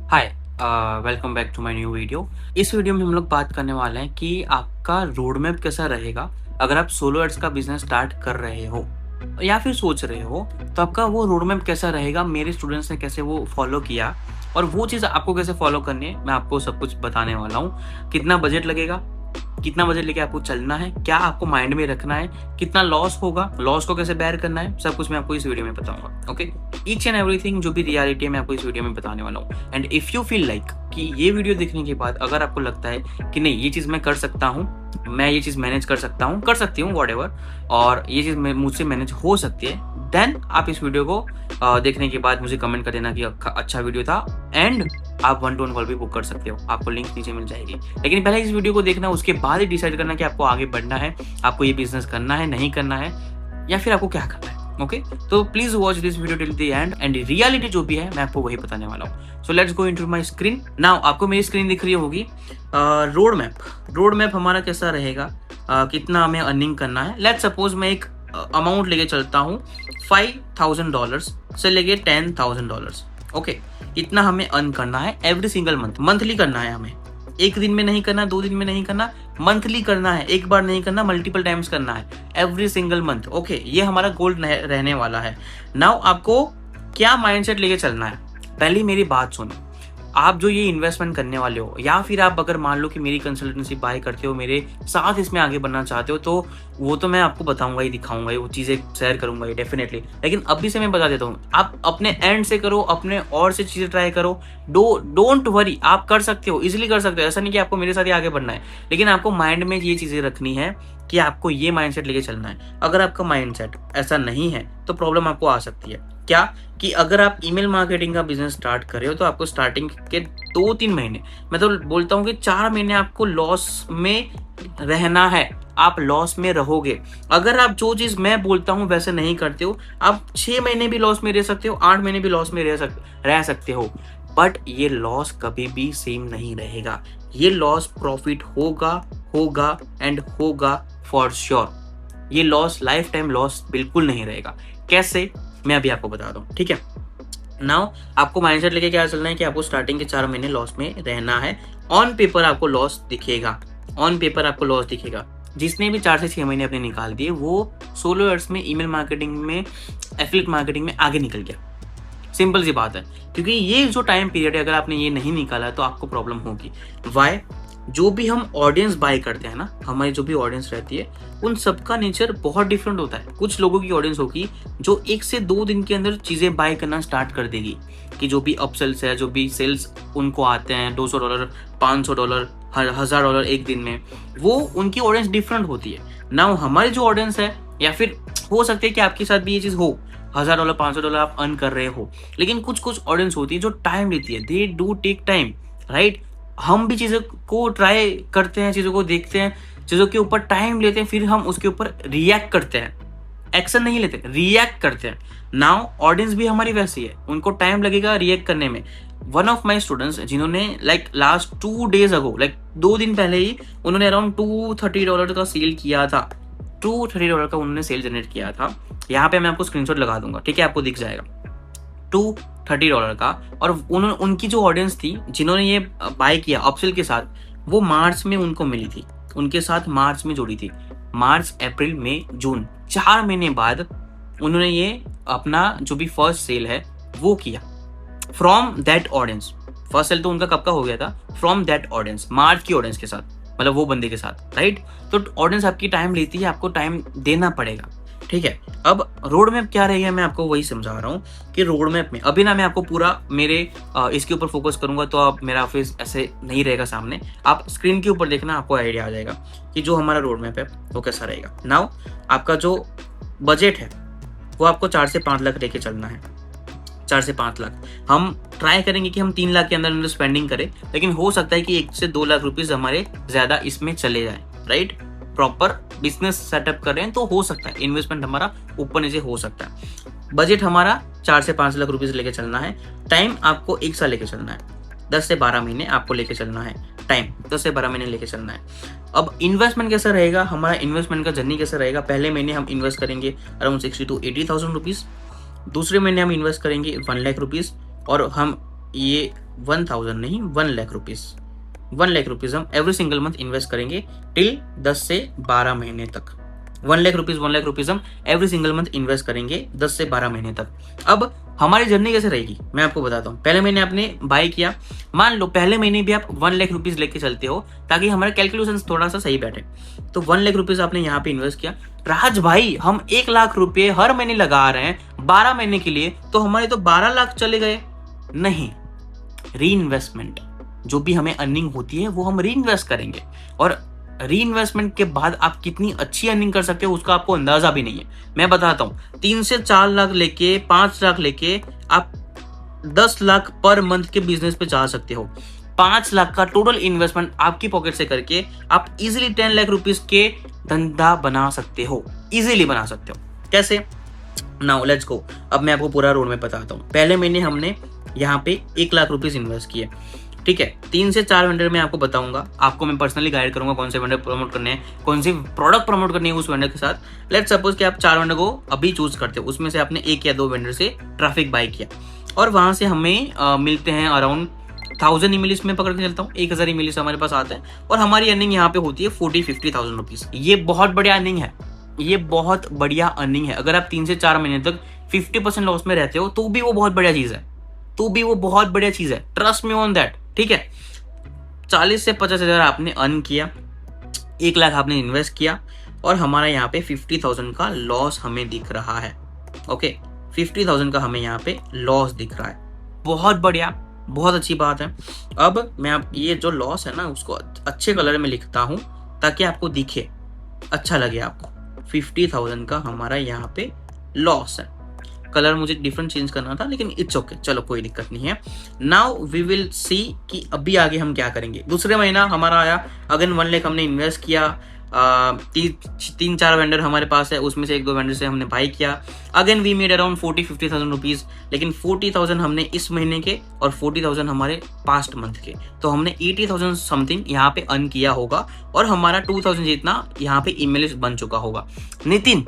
Hi, welcome back to my new video. इस वीडियो में हम लोग बात करने वाले हैं कि आपका रोड मैप कैसा रहेगा अगर आप सोलो एड्स का बिजनेस स्टार्ट कर रहे हो या फिर सोच रहे हो। तो आपका वो रोड मैप कैसा रहेगा, मेरे स्टूडेंट्स ने कैसे वो फॉलो किया और वो चीज़ आपको कैसे फॉलो करनी है, मैं आपको सब कुछ बताने वाला हूँ। कितना बजट लगेगा, कितना बजट लेके आपको चलना है, क्या आपको माइंड में रखना है, कितना लॉस होगा, लॉस को कैसे बेयर करना है, सब कुछ मैं आपको इस वीडियो में बताऊंगा। ओके, ईच एंड एवरीथिंग जो भी रियलिटी है मैं आपको इस वीडियो में बताने वाला हूँ। And if you feel like कि ये वीडियो देखने के बाद अगर आपको लगता है कि नहीं ये चीज़ मैं कर सकता हूँ, मैं ये चीज़ मैनेज कर सकता हूँ, कर सकती हूँ वॉट एवर, और ये चीज़ मुझसे मैनेज हो सकती है, देन आप इस वीडियो को देखने के बाद मुझे कमेंट कर देना कि अच्छा वीडियो था। एंड आप 1-to-1 कॉल भी बुक कर सकते हो, आपको लिंक नीचे मिल जाएगी। लेकिन पहले इस वीडियो को देखना, उसके बाद ही डिसाइड करना कि आपको आगे बढ़ना है, आपको ये बिजनेस करना है, नहीं करना है, या फिर आपको क्या करना है। ओके, तो please watch this video till the end and reality जो भी है मैं आपको वही बताने वाला हूँ। So let's go into my screen now. आपको मेरी स्क्रीन दिख रही होगी। रोड मैप हमारा कैसा रहेगा, कितना हमें अर्निंग करना है। लेट्स सपोज मैं एक अमाउंट लेके चलता हूँ $5,000 से लेके $10,000। ओके, इतना हमें अर्न करना है एवरी सिंगल मंथ। मंथली करना है हमें, एक दिन में नहीं करना, 2 दिन में नहीं करना, मंथली करना है, एक बार नहीं करना, मल्टीपल टाइम्स करना है, एवरी सिंगल मंथ। ओके, ये हमारा गोल रहने वाला है। नाउ आपको क्या माइंडसेट लेके चलना है, पहली मेरी बात सुनो। आप जो ये इन्वेस्टमेंट करने वाले हो, या फिर आप अगर मान लो कि मेरी कंसल्टेंसी बाय करते हो, मेरे साथ इसमें आगे बढ़ना चाहते हो, तो वो तो मैं आपको बताऊंगा ही, दिखाऊंगा ही, वो चीज़ें शेयर करूंगा ही डेफिनेटली। लेकिन अभी से मैं बता देता हूँ, आप अपने एंड से करो, अपने और से चीज़ें ट्राई करो। डोंट वरी, आप कर सकते हो, इजिली कर सकते हो। ऐसा नहीं कि आपको मेरे साथ ही आगे बढ़ना है, लेकिन आपको माइंड में ये चीज़ें रखनी है कि आपको ये माइंडसेट लेके चलना है। अगर आपका माइंडसेट ऐसा नहीं है तो प्रॉब्लम आपको आ सकती है। क्या कि अगर आप ईमेल मार्केटिंग का बिजनेस स्टार्ट कर रहे हो तो आपको स्टार्टिंग के 2-3 महीने, मैं तो बोलता हूँ कि 4 महीने आपको लॉस में रहना है। आप लॉस में रहोगे अगर आप जो चीज मैं बोलता हूँ वैसे नहीं करते हो। आप 6 महीने भी लॉस में रह सकते हो, 8 महीने भी लॉस में रह सकते हो, बट ये लॉस कभी भी सेम नहीं रहेगा। ये लॉस प्रॉफिट होगा, होगा एंड होगा फॉर श्योर। ये लॉस लाइफ टाइम लॉस बिल्कुल नहीं रहेगा। कैसे, मैं अभी आपको बता दूं, ठीक है। नाउ आपको माइंडसेट लेके क्या चलना है कि आपको स्टार्टिंग के 4 महीने लॉस में रहना है। ऑन पेपर आपको लॉस दिखेगा, ऑन पेपर आपको लॉस दिखेगा। जिसने भी 4 से 6 महीने अपने निकाल दिए वो सोलो एड्स में, ईमेल मार्केटिंग में, एफिलिएट मार्केटिंग में आगे निकल गया। सिंपल सी बात है, क्योंकि ये जो टाइम पीरियड है, अगर आपने ये नहीं निकाला तो आपको प्रॉब्लम होगी। वाई, जो भी हम ऑडियंस बाय करते हैं ना, हमारी जो भी ऑडियंस रहती है, उन सबका नेचर बहुत डिफरेंट होता है। कुछ लोगों की ऑडियंस होगी जो 1 से 2 दिन के अंदर चीज़ें बाय करना स्टार्ट कर देगी, कि जो भी अपसेल्स है, जो भी सेल्स उनको आते हैं, $200, $500, $1000 एक दिन में, वो उनकी ऑडियंस डिफरेंट होती है ना। हमारी जो ऑडियंस है, या फिर हो सकता है कि आपके साथ भी ये चीज़ हो, $1000, $500 आप अर्न कर रहे हो, लेकिन कुछ कुछ ऑडियंस होती है जो टाइम लेती है, they do take time, right. हम भी चीज़ों को ट्राई करते हैं, चीज़ों को देखते हैं, चीज़ों के ऊपर टाइम लेते हैं, फिर हम उसके ऊपर रिएक्ट करते हैं। एक्शन नहीं लेते, रिएक्ट करते हैं। नाउ ऑडियंस भी हमारी वैसी है, उनको टाइम लगेगा रिएक्ट करने में। वन ऑफ माई स्टूडेंट्स जिन्होंने लास्ट 2 days अगो, 2 दिन पहले ही उन्होंने अराउंड $230 का सेल किया था। $230 का उन्होंने सेल जनरेट किया था। यहाँ पे मैं आपको स्क्रीनशॉट लगा दूंगा, ठीक है, आपको दिख जाएगा $230 का। और उनकी जो ऑडियंस थी जिन्होंने ये बाय किया अपसेल के साथ, वो मार्च में उनको मिली थी, उनके साथ मार्च में जुड़ी थी। मार्च, अप्रैल, मई, जून, 4 महीने बाद उन्होंने ये अपना जो भी फर्स्ट सेल है वो किया from that audience. First sale तो उनका कब का हो गया था, फ्रॉम दैट ऑडियंस, मार्च की ऑडियंस के साथ, मतलब वो बंदे के साथ, राइट। तो ऑडियंस आपकी टाइम लेती है, आपको टाइम देना पड़ेगा, ठीक है। अब रोड मैप क्या रहेगा, मैं आपको वही समझा रहा हूँ कि रोड मैप में अभी ना मैं आपको पूरा मेरे इसके ऊपर फोकस करूंगा, तो आप मेरा फेस ऐसे नहीं रहेगा सामने, आप स्क्रीन के ऊपर देखना, आपको आइडिया आ जाएगा कि जो हमारा रोड मैप है वो कैसा रहेगा। नाउ आपका जो बजट है वो आपको 4 से 5 लाख लेके चलना है। 4 से 5 लाख हम ट्राई करेंगे कि हम 3 लाख के अंदर स्पेंडिंग करें, लेकिन हो सकता है कि 1 से 2 लाख रुपीज हमारे ज्यादा इसमें चले जाए, राइट। प्रॉपर बिजनेस सेटअप कर रहे हैं तो हो सकता है इन्वेस्टमेंट हमारा ऊपर नीचे हो सकता है। बजट हमारा 4 से 5 लाख रुपीज लेके चलना है। टाइम आपको 1 साल लेके चलना है, 10 से 12 महीने आपको लेके चलना है। टाइम 10 से 12 महीने लेके चलना है। अब इन्वेस्टमेंट कैसा रहेगा, हमारा इन्वेस्टमेंट का जर्नी कैसा रहेगा। पहले महीने हम इन्वेस्ट करेंगे अराउंड 60 to 80,000 रुपीज। दूसरे महीने हम इन्वेस्ट करेंगे 1 लाख रुपीज, और हम ये 1000 नहीं 1 लाख रुपीज, 1 लाख रुपीज हम एवरी सिंगल मंथ इन्वेस्ट करेंगे टिल 10 से 12 महीने तक। 1 लाख रुपीज हम एवरी सिंगल मंथ इन्वेस्ट करेंगे 10 से 12 महीने तक। अब हमारी जर्नी कैसे रहेगी मैं आपको बताता हूँ। पहले महीने आपने बाय किया, मान लो पहले महीने भी आप 1 लाख रुपीज लेके चलते हो ताकि हमारे कैलकुलेशन थोड़ा सा सही बैठे। तो 1 लाख रुपीज आपने यहाँ पे इन्वेस्ट किया। राज भाई हम 1 लाख रुपए हर महीने लगा रहे हैं 12 महीने के लिए, तो हमारे तो 12 लाख चले गए। नहीं, री इन्वेस्टमेंट जो भी हमें अर्निंग होती है वो हम री इन्वेस्ट करेंगे, और री इन्वेस्टमेंट के बाद आप कितनी अच्छी अर्निंग कर सकते हो उसका आपको अंदाजा भी नहीं है। मैं बताता हूँ, 3 से 4 लाख लेके 5 लाख लेके आप 10 लाख पर मंथ के बिजनेस पे जा सकते हो। 5 लाख का टोटल इन्वेस्टमेंट आपकी पॉकेट से करके आप इजीली 10 लाख रुपीस के धंधा बना सकते हो, इजीली बना सकते हो। कैसे? Now let's go. अब मैं आपको पूरा रोड में बताता हूँ। पहले महीने हमने यहाँ पे 1 लाख रुपीस इन्वेस्ट किए, ठीक है। 3 से 4 वेंडर मैं आपको बताऊंगा, आपको मैं पर्सनली गाइड करूंगा कौन से वेंडर प्रमोट करने हैं, कौन सी प्रोडक्ट प्रमोट करनी है उस वेंडर के साथ। लेट्स सपोज कि आप 4 वेंडर को अभी चूज करते हो, उसमें से आपने 1 या 2 वेंडर से ट्रैफिक बाय किया और वहां से हमें मिलते हैं अराउंड 1000 ईमेल्स में पकड़ के चलता हूँ, 1000 ईमेल्स हमारे पास आते हैं और हमारी अर्निंग यहाँ पे होती है 40-50,000 रुपीज। ये बहुत बढ़िया अर्निंग है, ये बहुत बढ़िया अर्निंग है। अगर आप 3 से 4 महीने तक 50% लॉस में रहते हो तो भी वो बहुत बढ़िया चीज है, तो भी वो बहुत बढ़िया चीज है। ट्रस्ट मी ऑन दैट, ठीक है। 40 से 50,000 आपने अर्न किया, 1 लाख आपने इन्वेस्ट किया और हमारा यहाँ पे 50,000 का लॉस हमें दिख रहा है। ओके, 50,000 का हमें यहाँ पे लॉस दिख रहा है। बहुत बढ़िया, बहुत अच्छी बात है। अब मैं आप ये जो लॉस है ना उसको अच्छे कलर में लिखता हूँ ताकि आपको दिखे, अच्छा लगे आपको। 50,000 का हमारा यहाँ पे लॉस है। कलर मुझे डिफरेंट चेंज करना था लेकिन इट्स ओके, चलो कोई दिक्कत नहीं है। नाउ वी विल सी कि अभी आगे हम क्या करेंगे। दूसरे महीना हमारा आया, अगेन 1 लाख हमने इन्वेस्ट किया। 3-4 वेंडर हमारे पास है, उसमें से 1-2 वेंडर से हमने बाई किया। Again we made around 40-50,000 rupees, लेकिन 40,000 हमने इस महीने के और 40,000 हमारे पास्ट मंथ के, तो हमने 80,000 समथिंग यहाँ पे अर्न किया होगा और हमारा 2,000 जितना यहाँ पे ईमेल बन चुका होगा। नितिन,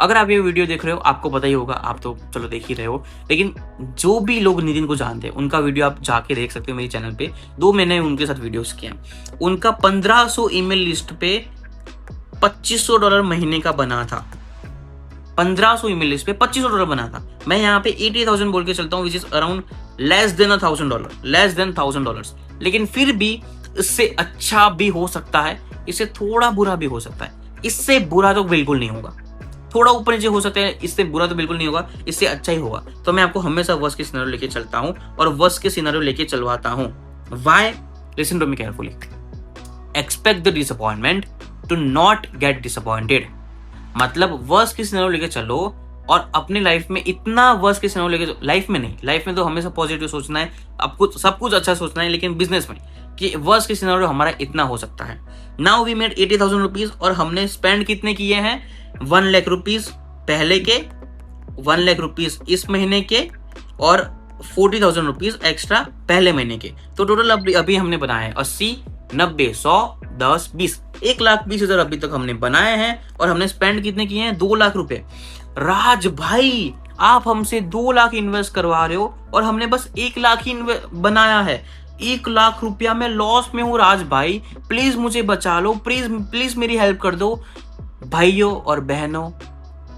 अगर आप ये वीडियो देख रहे हो आपको पता ही होगा, आप तो चलो देख ही रहे हो, लेकिन जो भी लोग नितिन को जानते हैं उनका वीडियो आप जाके देख सकते हो मेरे चैनल पे। 2 मैंने उनके साथ वीडियोस किए। उनका 1500 ईमेल लिस्ट पे $2500 महीने का बना था। 1500 ईमेल लिस्ट पे $2500 बना था। मैं यहाँ पे 80,000 बोल के चलता हूँ, which is around less than $1,000, लेकिन फिर भी इससे अच्छा भी हो सकता है, इससे थोड़ा बुरा भी हो सकता है। इससे बुरा तो बिल्कुल नहीं होगा, थोड़ा ऊपर नीचे हो सकता है, इससे बुरा तो बिल्कुल नहीं होगा, इससे अच्छा ही होगा। तो मैं आपको हमेशा वर्स्ट के सिनेरियो लेके चलता हूं और वर्स्ट के सिनेरियो लेके चलवाता हूं। Why? Listen to me carefully. Expect the disappointment to not get disappointed. मतलब वर्स्ट के सिनेरियो लेके चलो और अपने लाइफ में इतना वर्स्ट के सिनेरियो लेके, लाइफ में नहीं, लाइफ में तो हमेशा पॉजिटिव सोचना है, आपको सब कुछ अच्छा सोचना है, लेकिन बिजनेस में कि वर्स्ट के सिनेरियो हमारा इतना हो सकता है। नाउ वी मेड 80,000 रुपीज और हमने स्पेंड कितने किए हैं? 1 लाख रुपीज पहले के, 1 लाख रुपीज इस महीने के और 40,000 रुपीज एक्स्ट्रा पहले महीने के। तो टोटल अभी हमने बनाए 80, 90, 100, 10, 20, 1,20,000 अभी तक हमने बनाए हैं और हमने स्पेंड कितने किए हैं? 2 लाख रुपए। राज भाई, आप हमसे 2 लाख इन्वेस्ट करवा रहे हो और हमने बस 1 लाख ही बनाया है। 1 लाख रुपया में लॉस में हूँ राज भाई, प्लीज मुझे बचा लो, प्लीज प्लीज मेरी हेल्प कर दो। भाइयों और बहनों,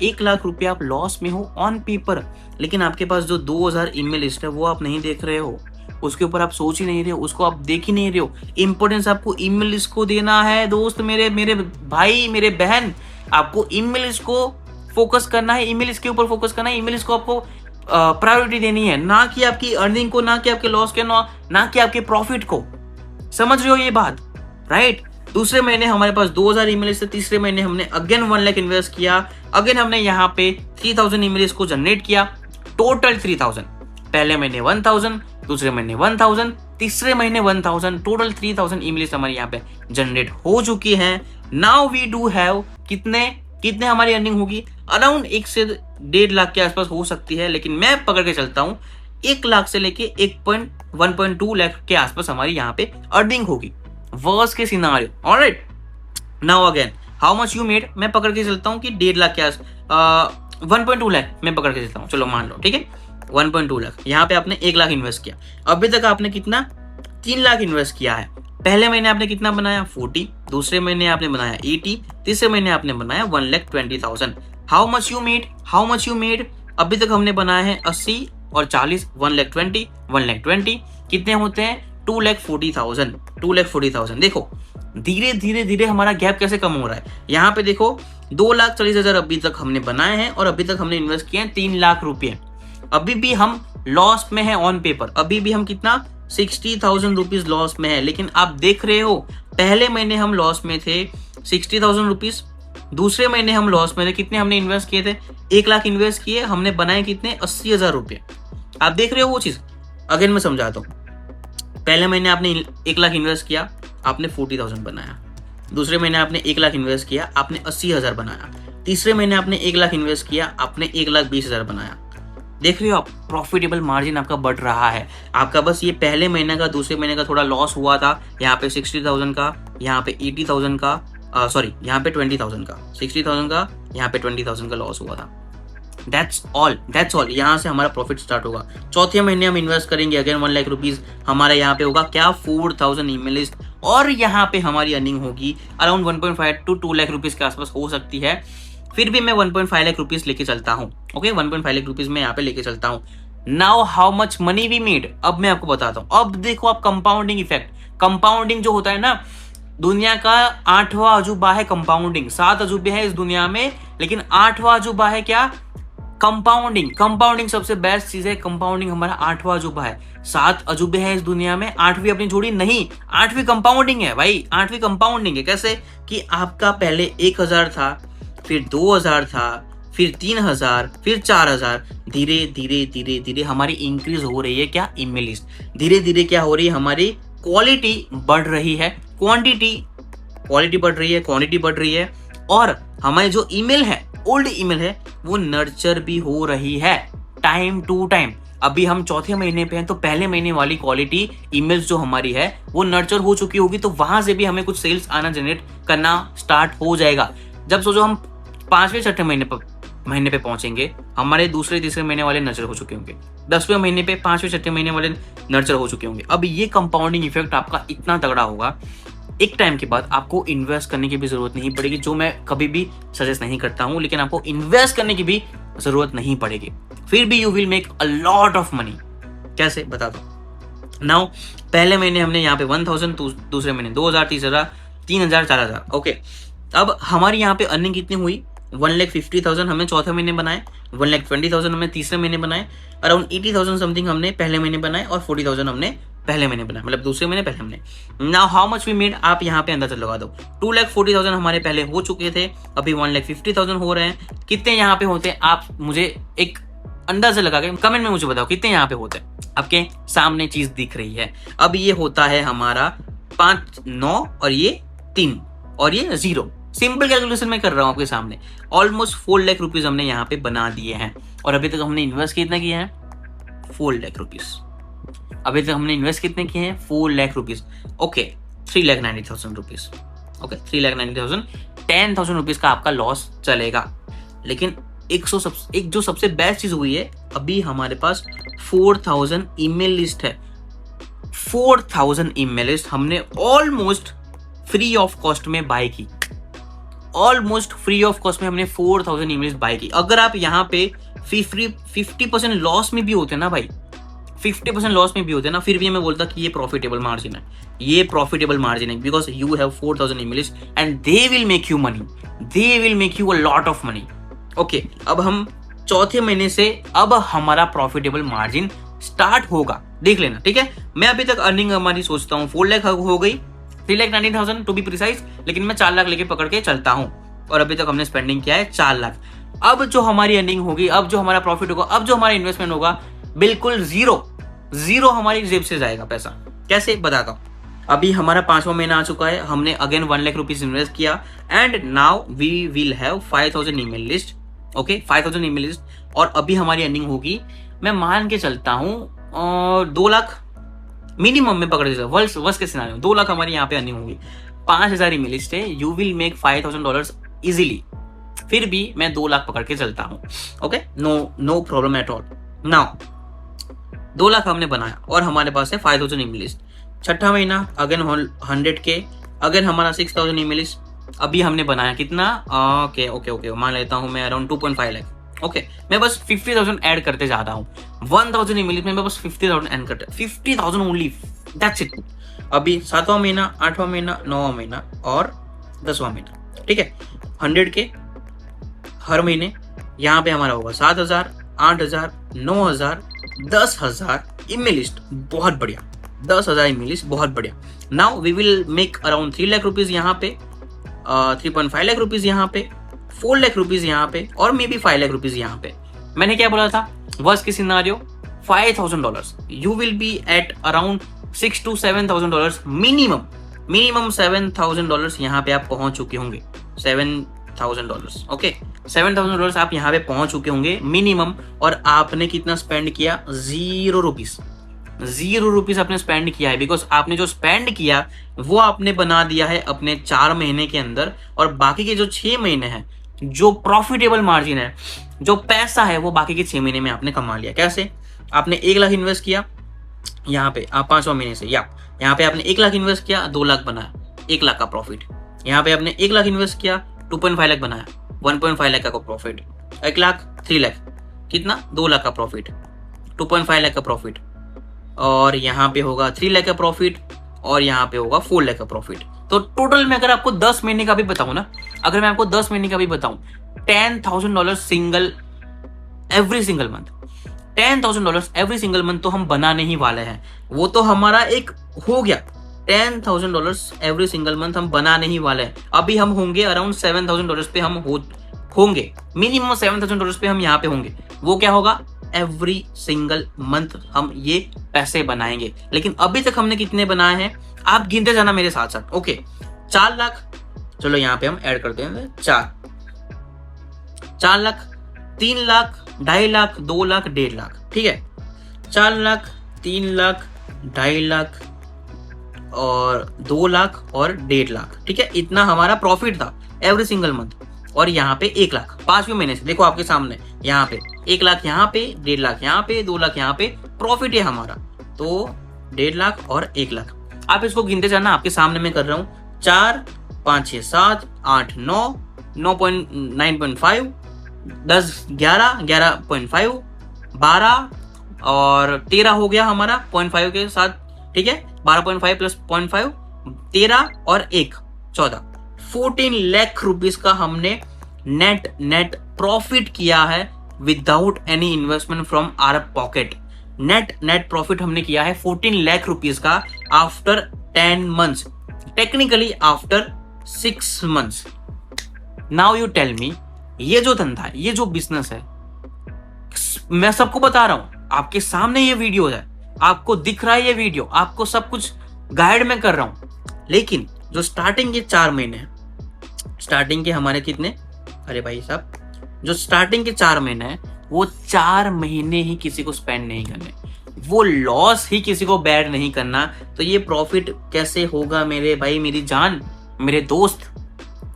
1 लाख रुपया आप लॉस में हो ऑन पेपर, लेकिन आपके पास जो 2,000 ईमेल लिस्ट है वो आप नहीं देख रहे हो, उसके ऊपर आप सोच ही नहीं रहे हो, उसको आप देख ही नहीं रहे हो। इंपॉर्टेंस आपको ईमेल लिस्ट को देना है दोस्त, मेरे भाई, मेरे बहन, आपको ईमेल लिस्ट को फोकस करना है, ईमेल लिस्ट के ऊपर फोकस करना है। ईमेल लिस्ट को आपको प्रायोरिटी देनी है, ना कि आपकी अर्निंग को, ना कि आपके लॉस के, ना कि आपके प्रॉफिट को। समझ रहे हो ये बात, राइट? दूसरे महीने हमारे पास 2,000 ईमेल्स थे, तीसरे महीने हमने अगेन 1 लाख इन्वेस्ट किया। अगेन हमने यहाँ पे 3,000 ईमेल्स को जनरेट किया, टोटल 3,000। पहले महीने 1,000, दूसरे महीने 1,000, तीसरे महीने 1,000, टोटल 3,000 ईमेल्स हमारे यहाँ पे जनरेट हो चुकी हैं। नाउ वी डू हैव कितने हमारी अर्निंग होगी? अराउंड 1 से 1.5 लाख के आसपास हो सकती है, लेकिन मैं पकड़ के चलता हूँ 1 लाख से लेके 1.2 लाख के आसपास हमारी यहाँ पे अर्निंग होगी। वर्स्ट के scenario, alright. Now again how much you made? मैं पकड़ के चलता हूँ कि 1.5 लाख के आस 1.2 लाख मैं पकड़ के चलता हूँ, चलो मान लो, ठीक है। 1.2 लाख, यहाँ पे आपने 1 लाख इन्वेस्ट किया। अभी तक आपने कितना 3 लाख इन्वेस्ट किया है। पहले महीने आपने कितना बनाया 40, दूसरे महीने आपने बनाया 80, तीसरे महीने आपने बनाया 1,20,000। How much you made? अभी तक हमने बनाया है 80 और 40, 1,20,000 कितने होते हैं 2,40,000। देखो धीरे धीरे हमारा गैप कैसे कम हो रहा है। यहाँ पे देखो 2,40,000 अभी तक हमने बनाए हैं और अभी तक हमने इन्वेस्ट किए हैं 3 लाख रुपए। अभी भी हम लॉस में है ऑन पेपर, अभी भी हम कितना 60,000 रुपीज लॉस में है। लेकिन आप देख रहे हो पहले महीने हम लॉस में थे 60,000 रुपीज, दूसरे महीने हम लॉस में थे, कितने हमने इन्वेस्ट किए थे 1 लाख इन्वेस्ट किए, हमने बनाए कितने 80,000 रुपये। आप देख रहे हो वो चीज। अगेन मैं समझाता हूँ, पहले महीने आपने 1 लाख इन्वेस्ट किया, आपने 40,000 बनाया। दूसरे महीने आपने 1 लाख इन्वेस्ट किया, आपने 80,000 बनाया। तीसरे महीने आपने 1 लाख इन्वेस्ट किया, आपने 1,20,000 बनाया। देख रहे हो आप, प्रॉफिटेबल मार्जिन आपका बढ़ रहा है। आपका बस ये पहले महीने का दूसरे महीने का थोड़ा लॉस हुआ था, यहाँ पे 60,000 का, यहाँ पे 80,000 का, यहाँ पे 20,000 का, 60,000 का, यहाँ पे 20,000 का लॉस हुआ था। That's all. यहाँ से हमारा प्रॉफिट स्टार्ट होगा। चौथे महीने हम इन्वेस्ट करेंगे अगेन 1 लाख रुपीज, हमारे यहाँ पे होगा क्या 4,000 ईमेल लिस्ट, और यहाँ पे हमारी अर्निंग होगी अराउंड 1.5 to 2 लाख रुपीज के आसपास हो सकती है। फिर भी मैं 1.5 लाख रुपीज लेके चलता हूँ। ओके, 1.5 लाख रुपीज मैं यहाँ पे लेके चलता हूँ। Now how much money we made, अब मैं आपको बताता हूँ। अब देखो आप कंपाउंडिंग इफेक्ट, कंपाउंडिंग जो होता है ना, दुनिया का 8वां अजूबा है कंपाउंडिंग। 7 अजूबे हैं इस दुनिया में, लेकिन 8वां अजूबा है क्या कंपाउंडिंग सबसे बेस्ट चीज है। कंपाउंडिंग हमारा 8वां अजूबा है। 7 अजूबे हैं इस दुनिया में, 8वीं अपनी जोड़ी नहीं, 8वीं कंपाउंडिंग है भाई। 8वीं कंपाउंडिंग है कैसे कि आपका पहले 1,000 था, फिर 2,000 था, फिर 3,000, फिर 4,000। धीरे धीरे हमारी इंक्रीज हो रही है क्या ईमेल लिस्ट। धीरे धीरे क्या हो रही है हमारी क्वालिटी बढ़ रही है, क्वालिटी बढ़ रही है, क्वांटिटी बढ़ रही है, और हमारे जो ईमेल है ओल्ड ईमेल है वो नर्चर भी हो रही है टाइम टू टाइम। अभी हम चौथे महीने पे हैं, तो पहले महीने वाली क्वालिटी ईमेल्स जो हमारी है वो नर्चर हो चुकी होगी, तो वहां से भी हमें कुछ सेल्स आना जनरेट करना स्टार्ट हो जाएगा। जब सोचो हम 5वें 6ठे महीने पे पहुंचेंगे, हमारे दूसरे तीसरे महीने वाले नर्चर हो चुके होंगे। 10वें महीने पे 5वें 6ठे महीने वाले नर्चर हो चुके होंगे। अब ये कंपाउंडिंग इफेक्ट आपका इतना तगड़ा होगा, एक टाइम के बाद आपको इन्वेस्ट करने की भी जरूरत नहीं पड़ेगी, जो मैं कभी भी सजेस्ट नहीं करता हूं, लेकिन आपको इन्वेस्ट करने की भी जरूरत नहीं पड़ेगी। फिर भी you will make a lot of money. कैसे बता दो। नाउ पहले महीने हमने यहाँ पे 1,000, दूसरे महीने 2,000, तीसरा 3,000, 4,000। ओके, अब हमारी यहाँ पे अर्निंग कितनी हुई 1,50,000 हमने चौथे महीने बनाए, 1,20,000 हमने तीसरे महीने बनाए, अराउंड 80,000 समथिंग हमने पहले महीने बनाए, और 40,000 हमने पहले महीने बनाए, मतलब दूसरे महीने पहले महीने। Now how much we made, आप यहाँ पे अंदाजा लगा दो। 2,40,000 हमारे पहले हो चुके थे, अभी 1,50,000 हो रहे हैं। कितने यहाँ पे होते हैं आप मुझे एक अंदाजा लगा के कमेंट में मुझे बताओ कितने यहाँ पे होते हैं। आपके सामने चीज दिख रही है। अब ये होता है हमारा 5, 9 और ये 3 और ये 0। सिंपल कैलकुलेशन में कर रहा हूं आपके सामने। ऑलमोस्ट 4 लाख रुपीज हमने यहाँ पे बना दिए हैं, और अभी तक हमने इन्वेस्ट कितना किया है 4 लाख रुपीज। अभी तक हमने इन्वेस्ट कितने किए हैं 4 lakh rupees. Okay, 3,90,000 rupees. Okay, 3,90,000, 10,000 rupees का आपका लॉस चलेगा। लेकिन एक जो सबसे बेस्ट चीज हुई है, अभी हमारे पास 4,000 ईमेल लिस्ट है। 4,000 ईमेल लिस्ट हमने ऑलमोस्ट फ्री ऑफ कॉस्ट में बाय की। ऑलमोस्ट फ्री ऑफ कॉस्ट में हमने 4,000 ईमेल लिस्ट बाय की। अगर आप यहाँ पे 50% लॉस में भी होते ना भाई, 50% लॉस में भी होते ना, फिर भी मैं बोलता कि ये प्रॉफिटेबल मार्जिन है, ये प्रॉफिटेबल मार्जिन है, because you have 4,000 email list and they will make you money, they will make you a lot of money. Okay, अब हम चौथे महीने से अब हमारा प्रॉफिटेबल मार्जिन स्टार्ट होगा, देख लेना, ठीक है। मैं अभी तक अर्निंग हमारी सोचता हूँ 4 लाख हो गई, 3,90,000 टू बी प्रिसाइज, लेकिन मैं 4 लाख लेके पकड़ के चलता हूँ, और अभी तक हमने स्पेंडिंग किया है 4 लाख। अब जो हमारी अर्निंग होगी, अब जो हमारा प्रॉफिट होगा, अब जो हमारा इन्वेस्टमेंट होगा, बिल्कुल जीरो हमारी जेब से जाएगा पैसा। कैसे बताता हूँ। अभी हमारा 5वां महीना आ चुका है, हमने अगेन 1 लाख रुपीज इन्वेस्ट किया, and now we will have 5,000 email list. Okay, 5,000 email list, और अभी हमारी अर्निंग होगी, मैं मान के चलता हूँ 2 लाख मिनिमम में पकड़ के वर्स्ट के सिनारियो 2 लाख हमारी यहाँ पे अर्निंग होगी। 5,000 ईमेल लिस्ट है, यू विल मेक $5,000 इजिली। फिर भी मैं 2 लाख पकड़ के चलता हूँ। Okay, no problem at all. Now 2 lakh हमने बनाया और हमारे पास है 5000 ईमेल लिस्ट। छठा महीना अगेन 100K, अगेन हमारा 6000 ईमेल लिस्ट। अभी हमने बनाया कितना, ओके ओके ओके मान लेता हूँ मैं अराउंड 2.5 लाख। ओके, मैं बस 50,000 ऐड करते जाता हूँ। 1000 ईमेल लिस्ट में मैं बस 50,000 ऐड करते, 50,000 ओनली, दैट्स इट। अभी 7वां महीना, 8वां महीना, 9वां महीना और 10वां महीना, ठीक है। 100K हर महीने, यहाँ पे हमारा होगा 7,000, 8,000, 9,000, 10,000 ईमेल लिस्ट, बहुत बढ़िया। 10,000 ईमेल लिस्ट, बहुत बढ़िया। Now we will make around 3 lakh rupees यहाँ पे, 3.5 लाख रुपीज यहाँ पे, 4 लाख रुपीज यहाँ पे और मे बी 5 लाख रुपीज यहाँ पे। मैंने क्या बोला था, worst case scenario $5,000, you will be at around $6,000 to $7,000 minimum $7,000 यहाँ पे आप पहुंच चुके होंगे। $7,000, ओके, $7,000 आप यहाँ पे पहुंच चुके होंगे मिनिमम। और आपने कितना स्पेंड किया, $0 आपने स्पेंड किया है। बिकॉज आपने जो स्पेंड किया वो आपने बना दिया है अपने 4 महीने के अंदर, और बाकी के जो 6 महीने हैं, जो प्रॉफिटेबल मार्जिन है, जो पैसा है, वो बाकी के 6 महीने में आपने कमा लिया। कैसे, आपने 1 लाख इन्वेस्ट किया यहाँ पे, आप 5वां महीने से, या यहाँ पे आपने 1 लाख इन्वेस्ट किया, 2 लाख बनाया, 1 लाख का प्रॉफिट। यहाँ पे आपने 1 लाख इन्वेस्ट किया, 2.5 लाख बनाया, 1.5 लाख का प्रॉफिट। 1 लाख, 3 लाख, कितना, 2 लाख का प्रॉफिट, 2.5 लाख का प्रॉफिट। और यहाँ पे होगा 3 लाख का प्रॉफिट और यहाँ पे होगा 4 लाख का प्रॉफिट। तो टोटल में अगर आपको 10 महीने का भी बताऊं ना, अगर मैं आपको 10 महीने का भी बताऊं, $10,000 single every single month, $10,000 every single month तो हम बनाने ही वाले हैं। वो तो हमारा एक हो गया, $10,000 एवरी सिंगल मंथ हम बनाने ही वाले हैं। अभी हम होंगे अराउंड $7,000 पे, हम होंगे मिनिमम $7,000 पे हम यहाँ पे होंगे। वो क्या होगा, एवरी सिंगल मंथ हम ये पैसे बनाएंगे। लेकिन अभी तक हमने कितने बनाए हैं, आप गिनते जाना मेरे साथ साथ। ओके, 4 लाख, चलो यहाँ पे हम ऐड करते हैं 4 लाख, 3 लाख, 2.5 लाख, 2 लाख, 1.5 लाख, ठीक है। 4 लाख, 3 लाख, 2.5 लाख और 2 लाख और 1.5 लाख, ठीक है। इतना हमारा प्रॉफिट था एवरी सिंगल मंथ। और यहाँ पे 1 लाख 5वें महीने से, देखो आपके सामने, यहाँ पे 1 लाख, यहाँ पे 1.5 लाख, यहाँ पे 2 लाख, यहाँ पे प्रॉफिट है हमारा। तो 1.5 लाख और 1 लाख, आप इसको गिनते जाना, आपके सामने मैं कर रहा हूँ। 4, 5, 6, 7, 8, 9, 9.5, 10, 11, 11.5, 12 और 13 हो गया हमारा 0.5 के साथ, ठीक है। 12.5 प्लस 0.5, 13 और 1, 14, 14 लाख रुपीस का हमने नेट प्रॉफिट किया है without any investment from our pocket. Net profit हमने किया है 14 लाख रुपीस का after 10 months, technically after 6 months. Now you tell me, ये जो धंधा है, ये जो बिजनेस है, मैं सबको बता रहा हूं, आपके सामने ये वीडियो है, आपको दिख रहा है ये वीडियो, आपको सब कुछ गाइड में कर रहा हूं। लेकिन जो स्टार्टिंग के 4 महीने हैं, स्टार्टिंग के हमारे कितने, अरे भाई साहब, जो स्टार्टिंग के 4 महीने हैं, वो 4 महीने ही किसी को स्पेंड नहीं करने, वो लॉस ही किसी को बेयर नहीं करना। तो ये प्रॉफिट कैसे होगा मेरे भाई, मेरी जान, मेरे दोस्त,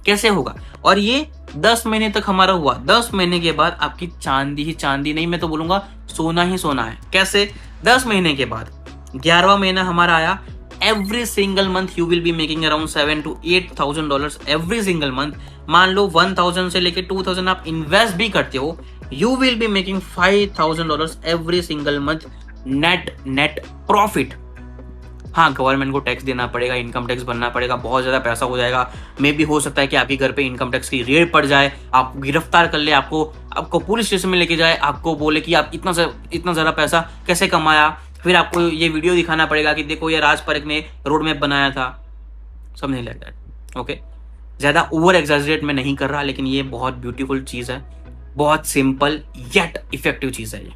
कैसे होगा। और ये 10 महीने तक हमारा हुआ। 10 महीने के बाद आपकी चांदी ही चांदी नहीं, मैं तो बोलूंगा सोना ही सोना है। कैसे, 10 महीने के बाद 11वां महीना हमारा आया। Every single month you will be making around $7,000 to $8,000 every single month. मान लो 1,000 से लेके 2,000 आप इन्वेस्ट भी करते हो, you will be making $5,000 every single month net profit. हाँ, गवर्नमेंट को टैक्स देना पड़ेगा, इनकम टैक्स भरना पड़ेगा, बहुत ज्यादा पैसा हो जाएगा। मे भी हो सकता है कि आपके घर पे इनकम टैक्स की रेड पड़ जाए, आपको गिरफ्तार कर ले, आपको पुलिस स्टेशन में लेके जाए, आपको बोले कि आप इतना ज्यादा पैसा कैसे कमाया। फिर आपको ये वीडियो दिखाना पड़ेगा कि देखो ये राज परख ने रोड मैप बनाया था, सब नहीं लाइक दैट। ओके, ज्यादा ओवर एग्जैजरेट में नहीं कर रहा, लेकिन ये बहुत ब्यूटीफुल चीज है, बहुत सिंपल येट इफेक्टिव चीज है। ये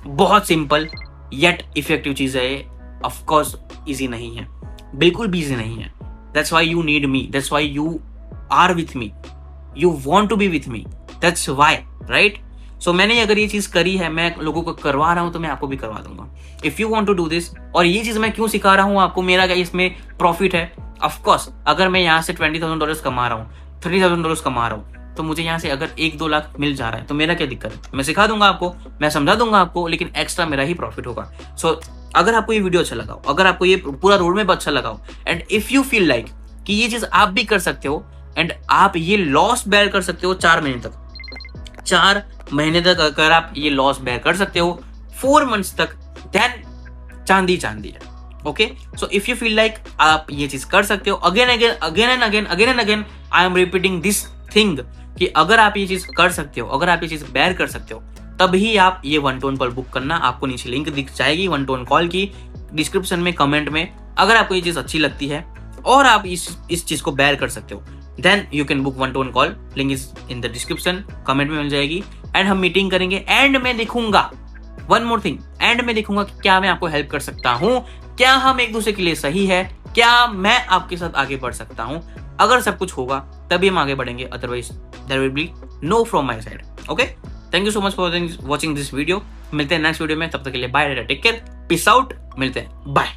बहुत सिंपल येट इफेक्टिव चीज है। ये ऑफ कोर्स इजी नहीं है, बिल्कुल भी इजी नहीं है। That's why you need me, that's why you are with me, you want to be with me, that's why, right. So मैंने अगर ये चीज करी है, मैं लोगों को करवा रहा हूं, तो मैं आपको भी करवा दूंगा if you want to do this. और ये चीज मैं क्यों सिखा रहा हूं आपको, मेरा क्या इसमें प्रॉफिट है। ऑफ कोर्स अगर मैं यहाँ से $20,000 कमा रहा हूँ, $30,000 कमा रहा हूँ, तो मुझे यहाँ से अगर 1-2 लाख मिल जा रहा है तो मेरा क्या दिक्कत है, मैं सिखा दूंगा आपको, मैं समझा दूंगा आपको, लेकिन एक्स्ट्रा मेरा ही प्रॉफिट होगा। सो अगर आपको ये वीडियो अच्छा लगा हो, अगर आपको ये पूरा रोड मैप अच्छा लगा हो, and if you feel like कि ये चीज आप भी कर सकते हो एंड आप ये लॉस बेयर कर सकते हो 4 महीने तक, 4 महीने तक अगर आप ये लॉस बेयर कर सकते हो 4 मंथ्स तक, देन चांदी चांदी है। Okay, so if you feel like आप ये चीज कर सकते हो, again and again I am repeating this thing कि अगर आप ये चीज कर सकते हो, अगर आप ये चीज बेयर कर सकते हो, तभी आप ये 1-to-1 कॉल बुक करना। आपको नीचे लिंक दिख जाएगी 1-to-1 कॉल की, डिस्क्रिप्शन में, कमेंट में। अगर आपको ये चीज अच्छी लगती है और आप इस चीज को बेयर कर सकते हो, then you can book 1-to-1 call, link is in the description, comment में मिल जाएगी, एंड हम मीटिंग करेंगे। एंड मैं देखूंगा, वन मोर थिंग, एंड में देखूंगा कि क्या मैं आपको हेल्प कर सकता हूं, क्या हम एक दूसरे के लिए सही है, क्या मैं आपके साथ आगे बढ़ सकता हूं। अगर सब कुछ होगा तभी हम आगे बढ़ेंगे, otherwise there will be no from my side. Okay, thank you so much for watching this video. मिलते हैं नेक्स्ट वीडियो में, तब तक के लिए bye, take care, peace out, मिलते हैं, बाय।